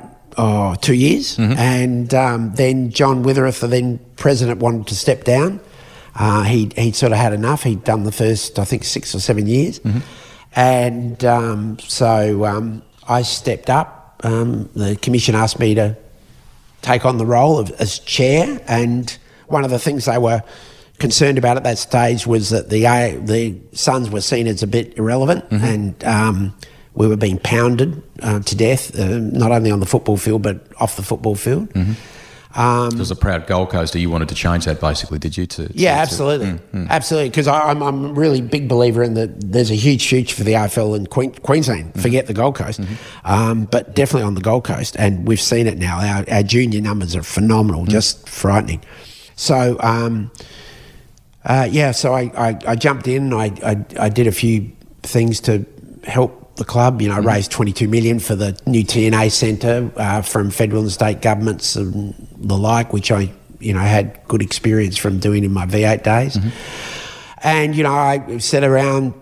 2 years, and then John Witheroth, the then president, wanted to step down. He'd sort of had enough. He'd done the first, I think, 6 or 7 years. And so I stepped up. The commission asked me to take on the role as chair, and one of the things they were concerned about at that stage was that the Suns were seen as a bit irrelevant, and we were being pounded to death, not only on the football field but off the football field. As a proud Gold Coaster, you wanted to change that, basically, did you? Absolutely. Absolutely, because I'm a really big believer in that there's a huge future for the AFL in Queensland. Forget the Gold Coast, but definitely on the Gold Coast, and we've seen it now. Our junior numbers are phenomenal, just frightening. So, so I jumped in, I did a few things to help the club. I raised $22 million for the new TNA centre from federal and state governments and the like, which I had good experience from doing in my V8 days. And I set around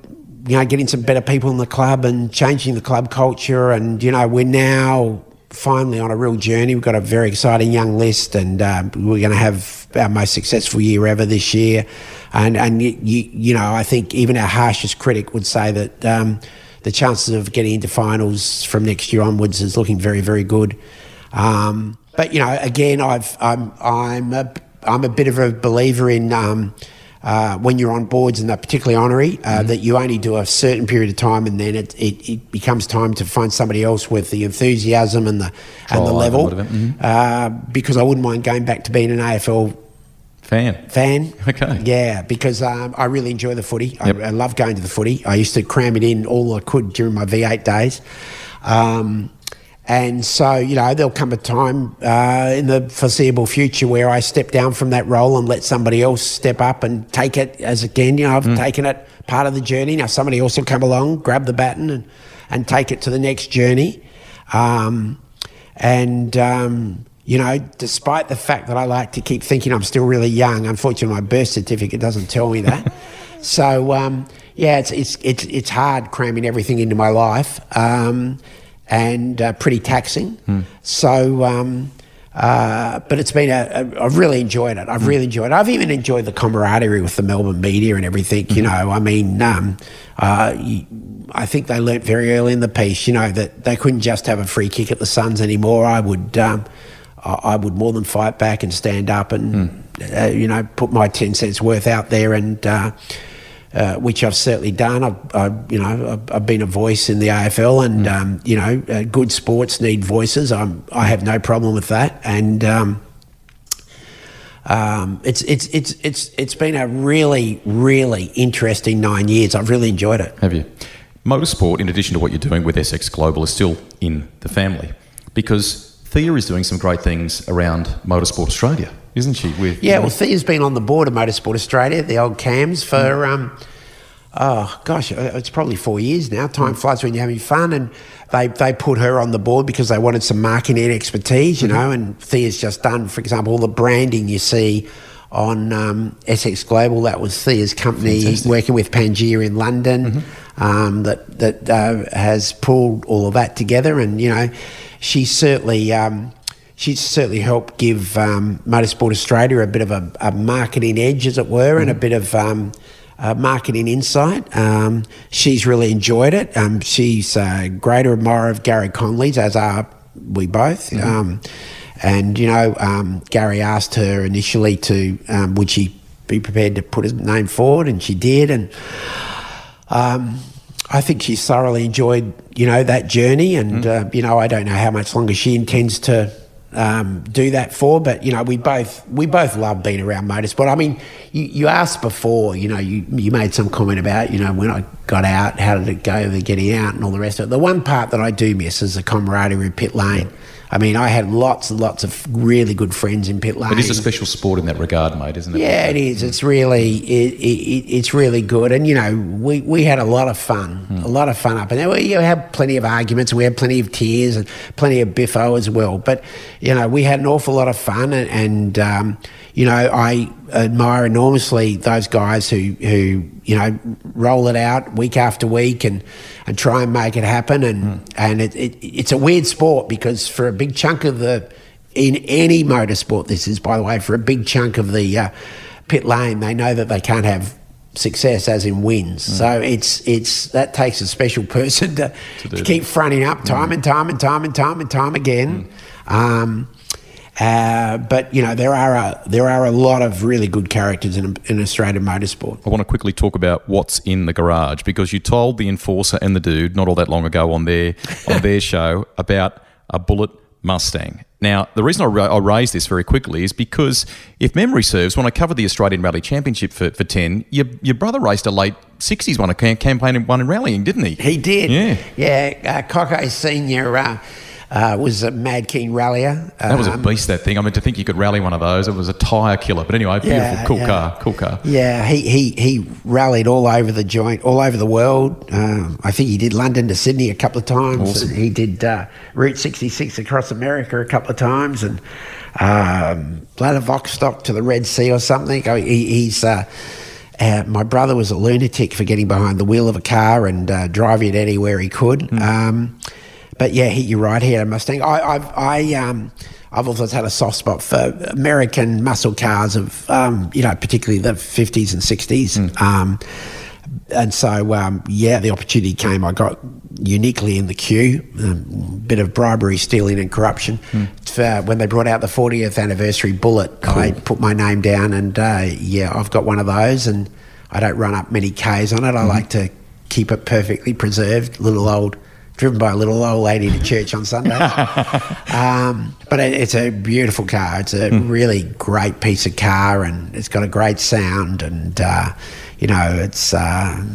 getting some better people in the club and changing the club culture, and we're now finally on a real journey. We've got a very exciting young list, and we're going to have our most successful year ever this year. And I think even our harshest critic would say that the chances of getting into finals from next year onwards is looking very, very good. But again, I'm a bit of a believer in when you're on boards, and that particularly honorary, that you only do a certain period of time, and then it becomes time to find somebody else with the enthusiasm and the level. Because I wouldn't mind going back to being an AFL fan. Okay. Yeah, because I really enjoy the footy. I love going to the footy. I used to cram it in all I could during my V8 days. And so, there'll come a time in the foreseeable future where I step down from that role and let somebody else step up and take it as again. I've taken it part of the journey. Now somebody else will come along, grab the baton and take it to the next journey. Despite the fact that I like to keep thinking I'm still really young, unfortunately my birth certificate doesn't tell me that. So, it's hard cramming everything into my life. And pretty taxing. So, but it's been I've really enjoyed it. I've really enjoyed it. I've even enjoyed the camaraderie with the Melbourne media and everything. I think they learnt very early in the piece, that they couldn't just have a free kick at the Suns anymore. I would more than fight back and stand up and put my 10 cents worth out there, and which I've certainly done. I've been a voice in the AFL, and good sports need voices. I have no problem with that, and it's been a really, really interesting 9 years. I've really enjoyed it. Have you? motorsport, in addition to what you're doing with SX Global, is still in the family, because Thea is doing some great things around Motorsport Australia, isn't she? Well, Thea's been on the board of Motorsport Australia, the old CAMS, for... it's probably 4 years now. Time flies when you're having fun, and they put her on the board because they wanted some marketing expertise, you know, and Thea's just done, for example, all the branding you see on SX Global. That was Thea's company. Fantastic. Working with Pangaea in London, that has pulled all of that together, and, you know, she's certainly helped give Motorsport Australia a bit of a marketing edge, as it were, and a bit of marketing insight. She's really enjoyed it. She's a great admirer of Gary Conley's, as are we both. And, you know, Gary asked her initially to, would she be prepared to put his name forward, and she did. And I think she's thoroughly enjoyed, you know, that journey. And, you know, I don't know how much longer she intends to do that for, but, you know, we both love being around motorsport. I mean, you asked before, you know, you made some comment about, you know, when I got out, how did it go, the getting out and all the rest of it. The one part that I do miss is the camaraderie in pit lane. I mean, I had lots and lots of really good friends in pit lane. It is a special sport in that regard, mate, isn't it? Yeah, it is. It's really, it's really good. And, you know, we had a lot of fun, up in there. We had plenty of arguments, and we had plenty of tears and plenty of biffo as well. But, you know, we had an awful lot of fun, and you know, I admire enormously those guys who you know, roll it out week after week and try and make it happen. And it's a weird sport, because for a big chunk of in any motorsport, this is, by the way, for a big chunk of the pit lane, they know that they can't have success as in wins. So it's that takes a special person to keep fronting up time and time again. But, you know, there are a lot of really good characters in Australian motorsport. I want to quickly talk about what's in the garage, because you told the Enforcer and the Dude not all that long ago on their show about a Bullet Mustang. Now, the reason I raise this very quickly is because, if memory serves, when I covered the Australian Rally Championship for 10, your brother raced a late 60s one, a campaign and won in rallying, didn't he? He did. Yeah. Yeah, Cochrane Senior was a mad keen rallier. That was a beast, that thing. I mean, to think you could rally one of those, it was a tyre killer. But anyway, beautiful, cool car. Yeah, he rallied all over the joint, all over the world. I think he did London to Sydney a couple of times. Awesome. He did Route 66 across America a couple of times, and Vladivostok to the Red Sea or something. My brother was a lunatic for getting behind the wheel of a car and driving it anywhere he could. But yeah, you're right. He had a Mustang. I've always had a soft spot for American muscle cars of, you know, particularly the 50s and 60s. And so, the opportunity came. I got uniquely in the queue, a bit of bribery, stealing and corruption. When they brought out the 40th anniversary Bullet, cool. I put my name down, and I've got one of those, and I don't run up many Ks on it. I like to keep it perfectly preserved, driven by a little old lady to church on Sunday. But it's a beautiful car. It's a really great piece of car, and it's got a great sound, and you know, it's a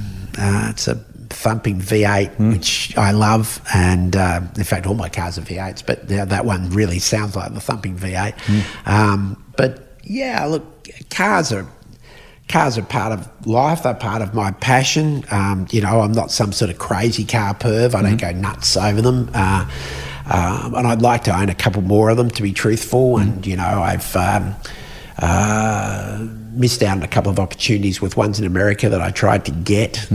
thumping V8, which I love, and in fact all my cars are V8s, but that one really sounds like the thumping V8. But yeah, look, cars are part of life. They're part of my passion. You know, I'm not some sort of crazy car perv. I don't go nuts over them. And I'd like to own a couple more of them, to be truthful. And, you know, I've missed out on a couple of opportunities with ones in America that I tried to get.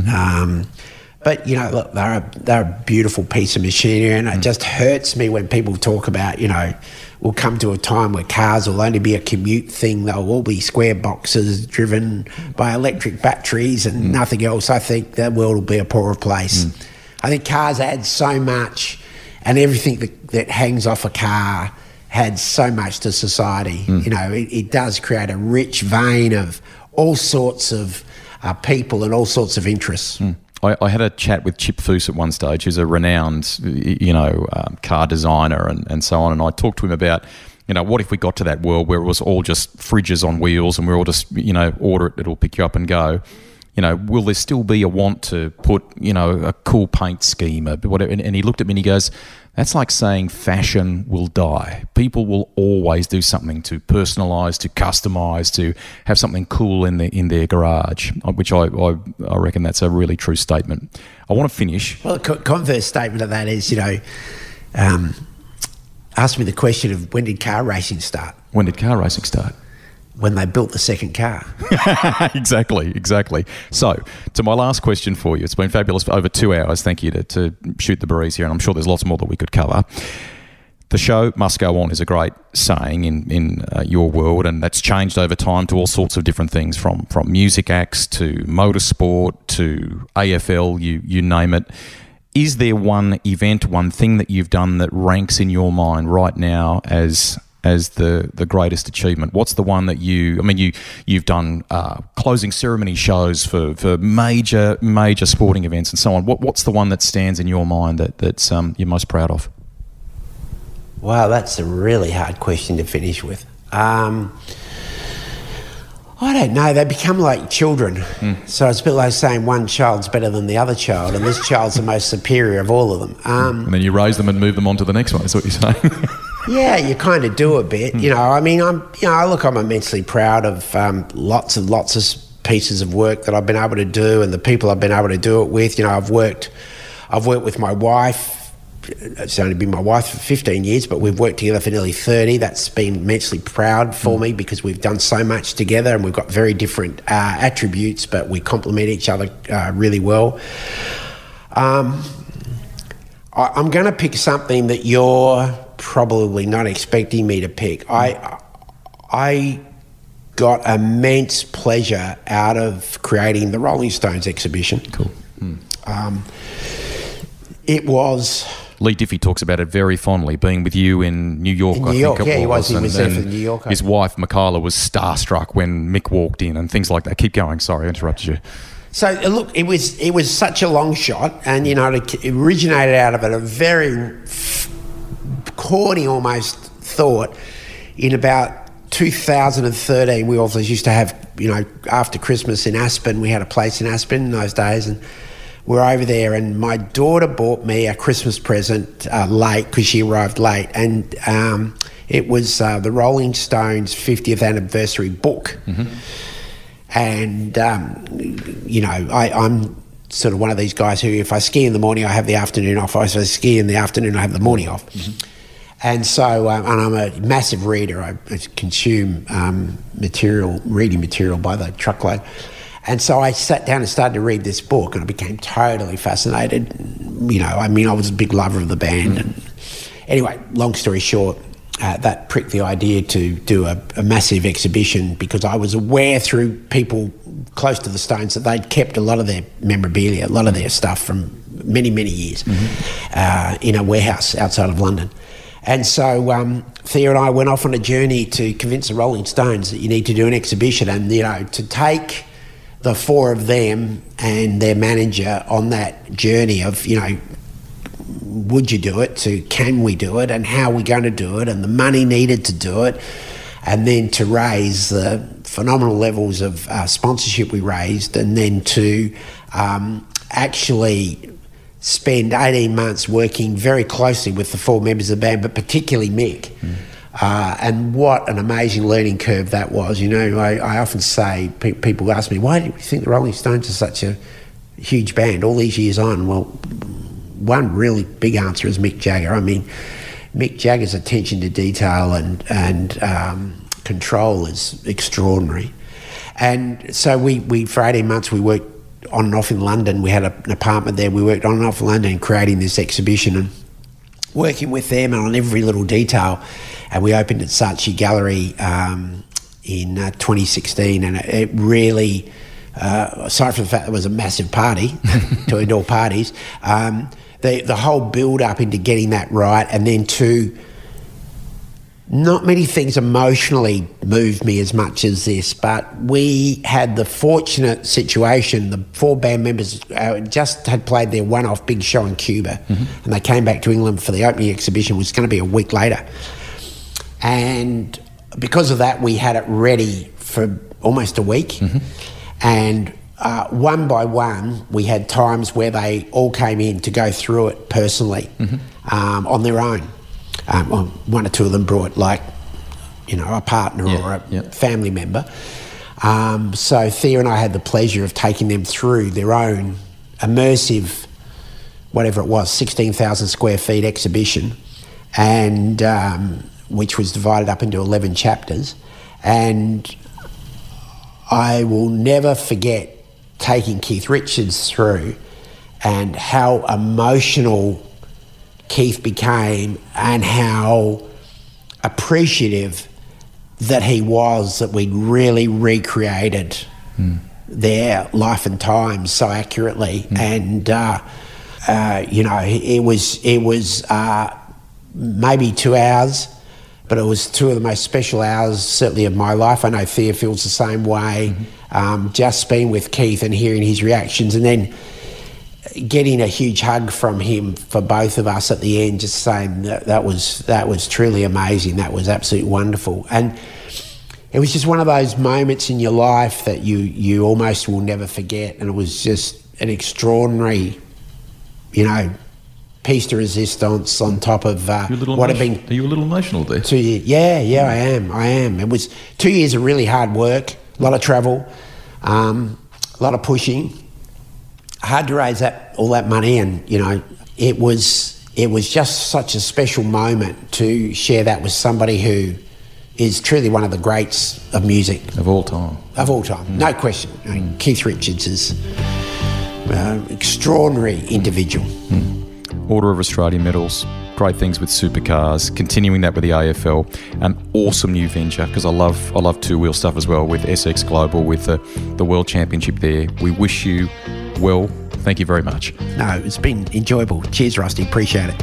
But, you know, look, they're a beautiful piece of machinery, and it just hurts me when people talk about, you know, we'll come to a time where cars will only be a commute thing. They'll all be square boxes driven by electric batteries and nothing else. I think the world will be a poorer place. I think cars add so much, and everything that hangs off a car adds so much to society. You know, it does create a rich vein of all sorts of people and all sorts of interests. I had a chat with Chip Foose at one stage, who's a renowned, you know, car designer and so on. And I talked to him about, you know, what if we got to that world where it was all just fridges on wheels and we're all just, you know, order it, it'll pick you up and go. will there still be a want to put, a cool paint scheme or whatever? And he looked at me and he goes, that's like saying fashion will die. People will always do something to personalise, to customise, to have something cool in their garage, which I reckon that's a really true statement. I want to finish. Well, the converse statement of that is, ask me the question of when did car racing start? When did car racing start? When they built the second car. Exactly. So, to my last question for you, it's been fabulous for over 2 hours. Thank you to shoot the breeze here, and I'm sure there's lots more that we could cover. The show must go on is a great saying in your world, and that's changed over time to all sorts of different things, from music acts to motorsport to AFL, you name it. Is there one event, one thing that you've done that ranks in your mind right now as the greatest achievement? What's the one that you've done closing ceremony shows for major sporting events and so on. What's the one that stands in your mind that's you're most proud of? Wow, that's a really hard question to finish with. I don't know. They become like children. So it's a bit like saying one child's better than the other child, and this child's the most superior of all of them. And then you raise them and move them on to the next one, is what you're saying. Yeah, you kind of do a bit. I'm immensely proud of lots of pieces of work that I've been able to do, and the people I've been able to do it with. I've worked with my wife. It's only been my wife for 15 years, but we've worked together for nearly 30. That's been immensely proud for me because we've done so much together, and we've got very different attributes, but we complement each other really well. I'm going to pick something that you're probably not expecting me to pick. I got immense pleasure out of creating the Rolling Stones exhibition. Cool. It was... Lee Diffie talks about it very fondly, being with you in New York. He was there for the New Yorker. His wife, Michaela, was starstruck when Mick walked in and things like that. Keep going. Sorry, I interrupted you. So, look, it was such a long shot, and, it originated out of a very corny almost thought. In about 2013, we always used to have, after Christmas in Aspen, we had a place in Aspen in those days, and we're over there, and my daughter bought me a Christmas present late because she arrived late, and it was the Rolling Stones 50th anniversary book. And, I'm sort of one of these guys who, if I ski in the morning, I have the afternoon off. If I ski in the afternoon, I have the morning off. And so, and I'm a massive reader. I consume reading material by the truckload. And so I sat down and started to read this book, and I became totally fascinated. I was a big lover of the band. And anyway, long story short, that pricked the idea to do a massive exhibition, because I was aware through people close to the Stones that they'd kept a lot of their memorabilia, a lot of their stuff from many, many years in a warehouse outside of London. And so Thea and I went off on a journey to convince the Rolling Stones that you need to do an exhibition, and, to take the four of them and their manager on that journey of, would you do it, to can we do it, and how are we going to do it, and the money needed to do it, and then to raise the phenomenal levels of sponsorship we raised, and then to actually spend 18 months working very closely with the four members of the band, but particularly Mick. And what an amazing learning curve that was. I often say, people ask me, why do you think the Rolling Stones are such a huge band all these years on? Well, one really big answer is Mick Jagger. Mick Jagger's attention to detail and control is extraordinary. And so we for 18 months we worked on and off in London. We had an apartment there. We worked on and off in London creating this exhibition and working with them on every little detail. And we opened at Saatchi Gallery in 2016, and it really, aside from the fact that it was a massive party, to indoor parties, the whole build-up into getting that right, and then to... Not many things emotionally moved me as much as this, but we had the fortunate situation, the four band members just had played their one-off big show in Cuba, and they came back to England for the opening exhibition, which was going to be a week later. And because of that, we had it ready for almost a week. And one by one, we had times where they all came in to go through it personally on their own. One or two of them brought, like, you know, a partner or a family member. So Thea and I had the pleasure of taking them through their own immersive, whatever it was, 16,000 square feet exhibition, and which was divided up into 11 chapters. And I will never forget taking Keith Richards through and how emotional Keith became and how appreciative that he was that we'd really recreated their life and times so accurately. And, you know, it was maybe 2 hours, but it was two of the most special hours, certainly, of my life. I know Thea feels the same way. Just being with Keith and hearing his reactions, and then getting a huge hug from him for both of us at the end, just saying that was truly amazing. That was absolutely wonderful. And it was just one of those moments in your life that you almost will never forget. And it was just an extraordinary, you know, piece de resistance on top of what had been... Are you a little emotional there? 2 years. Yeah, I am. It was 2 years of really hard work, a lot of travel, a lot of pushing. Hard to raise all that money, and, you know, it was just such a special moment to share that with somebody who is truly one of the greats of music. Of all time. No question. I mean, Keith Richards is an extraordinary individual. Order of Australia medals, great things with Supercars, continuing that with the AFL, an awesome new venture, because I love two-wheel stuff as well with SX Global, with the World Championship there. We wish you well. Thank you very much. No, it's been enjoyable. Cheers, Rusty. Appreciate it.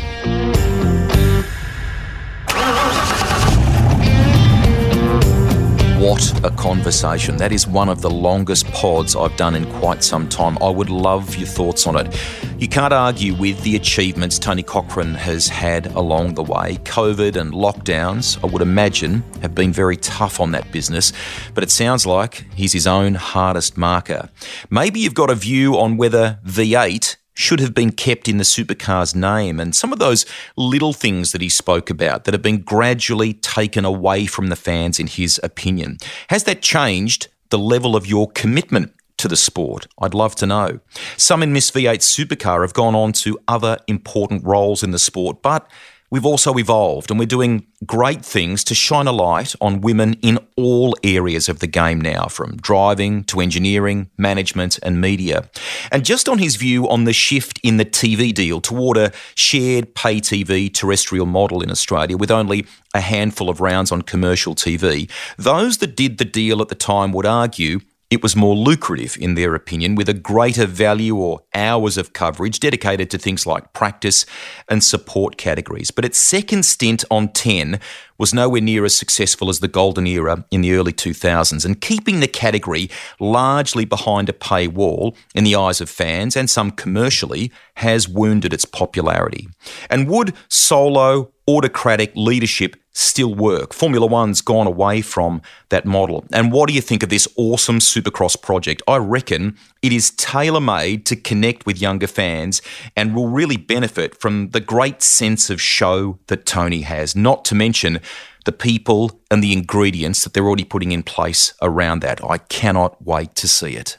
What a conversation. That is one of the longest pods I've done in quite some time. I would love your thoughts on it. You can't argue with the achievements Tony Cochrane has had along the way. COVID and lockdowns, I would imagine, have been very tough on that business, but it sounds like he's his own hardest marker. Maybe you've got a view on whether V8 should have been kept in the Supercars name, and some of those little things that he spoke about that have been gradually taken away from the fans, in his opinion. Has that changed the level of your commitment to the sport? I'd love to know. Some in Miss V8 Supercar have gone on to other important roles in the sport, but we've also evolved, and we're doing great things to shine a light on women in all areas of the game now, from driving to engineering, management and media. And just on his view on the shift in the TV deal toward a shared pay TV terrestrial model in Australia with only a handful of rounds on commercial TV, those that did the deal at the time would argue it was more lucrative, in their opinion, with a greater value or hours of coverage dedicated to things like practice and support categories. But its second stint on 10 was nowhere near as successful as the golden era in the early 2000s, and keeping the category largely behind a paywall in the eyes of fans, and some commercially, has wounded its popularity. And would solo, autocratic leadership still work? Formula One's gone away from that model. And what do you think of this awesome Supercross project? I reckon it is tailor-made to connect with younger fans and will really benefit from the great sense of show that Tony has, not to mention the people and the ingredients that they're already putting in place around that. I cannot wait to see it.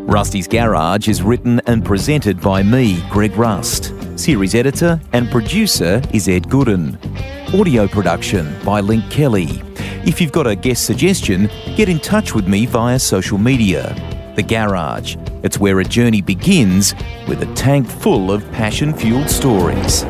Rusty's Garage is written and presented by me, Greg Rust. Series editor and producer is Ed Gooden. Audio production by Link Kelly. If you've got a guest suggestion, get in touch with me via social media. The Garage. It's where a journey begins with a tank full of passion-fueled stories.